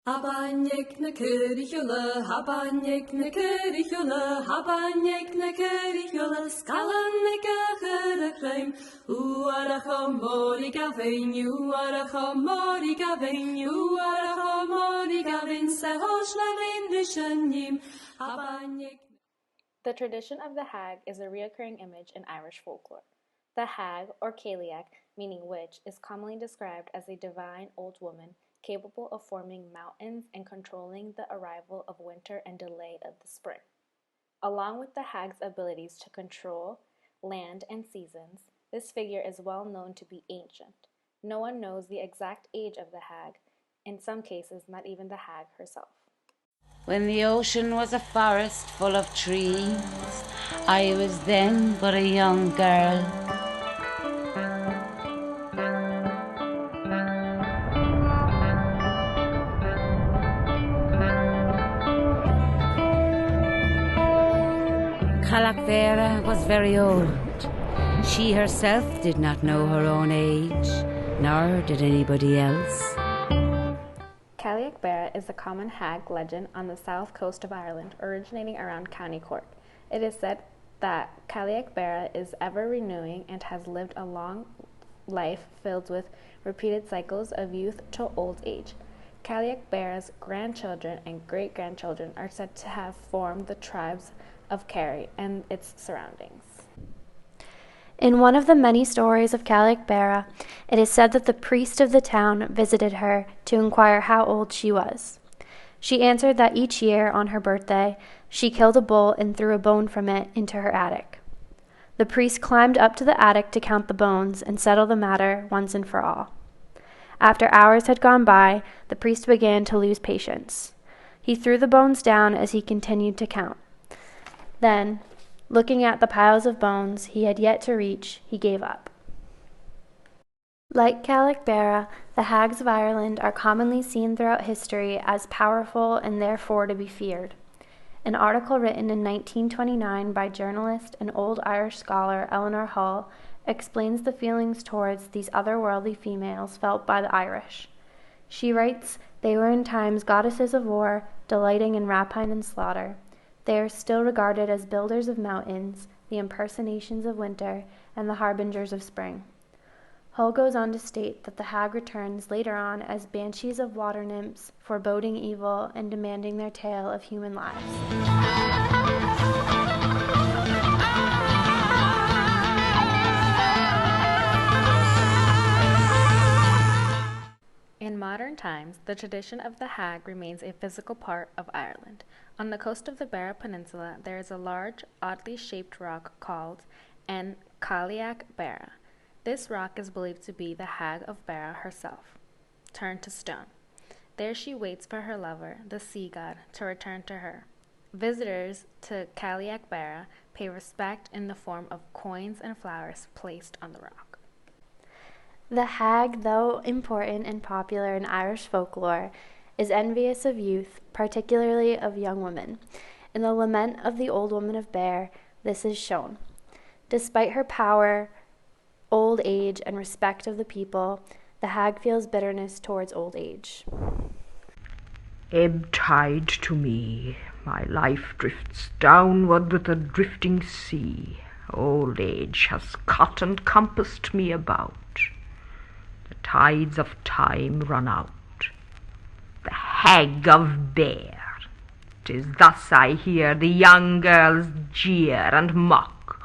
Habanyek na curricula, habanyek na curricula, habanyek na curricula, scalan na gacharachaim, uarachamori gavein, uarachamori gavein, uarachamori gavein, sehoslavin rishanim, habanyek. The tradition of the hag is a recurring image in Irish folklore. The hag, or Cailleach, meaning witch, is commonly described as a divine old woman capable of forming mountains and controlling the arrival of winter and delay of the spring. Along with the hag's abilities to control land and seasons, this figure is well known to be ancient. No one knows the exact age of the hag, in some cases not even the hag herself. When the ocean was a forest full of trees, I was then but a young girl. Cailleach was very old. She herself did not know her own age, nor did anybody else. Cailleach is a common hag legend on the south coast of Ireland, originating around County Cork. It is said that Cailleach is ever renewing and has lived a long life filled with repeated cycles of youth to old age. Cailleach's grandchildren and great-grandchildren are said to have formed the tribes of Kerry and its surroundings. In one of the many stories of Cailleach, it is said that the priest of the town visited her to inquire how old she was. She answered that each year on her birthday, she killed a bull and threw a bone from it into her attic. The priest climbed up to the attic to count the bones and settle the matter once and for all. After hours had gone by, the priest began to lose patience. He threw the bones down as he continued to count. Then, looking at the piles of bones he had yet to reach, he gave up. Like Cailleach, the hags of Ireland are commonly seen throughout history as powerful and therefore to be feared. An article written in 1929 by journalist and old Irish scholar Eleanor Hull explains the feelings towards these otherworldly females felt by the Irish. She writes, "They were in times goddesses of war, delighting in rapine and slaughter. They are still regarded as builders of mountains, the impersonations of winter, and the harbingers of spring." Hull goes on to state that the hag returns later on as banshees of water nymphs, foreboding evil and demanding their tale of human lives. In modern times, the tradition of the hag remains a physical part of Ireland. On the coast of the Beara Peninsula, there is a large, oddly shaped rock called an Cailleach Beara. This rock is believed to be the hag of Beara herself, turned to stone. There she waits for her lover, the sea god, to return to her. Visitors to Cailleach Beara pay respect in the form of coins and flowers placed on the rock. The hag, though important and popular in Irish folklore, is envious of youth, particularly of young women. In the Lament of the Old Woman of Bear, this is shown. Despite her power, old age, and respect of the people, the hag feels bitterness towards old age. Ebb tide to me, my life drifts downward with a drifting sea. Old age has cut and compassed me about. The tides of time run out. The hag of Bear. 'Tis thus I hear the young girls jeer and mock.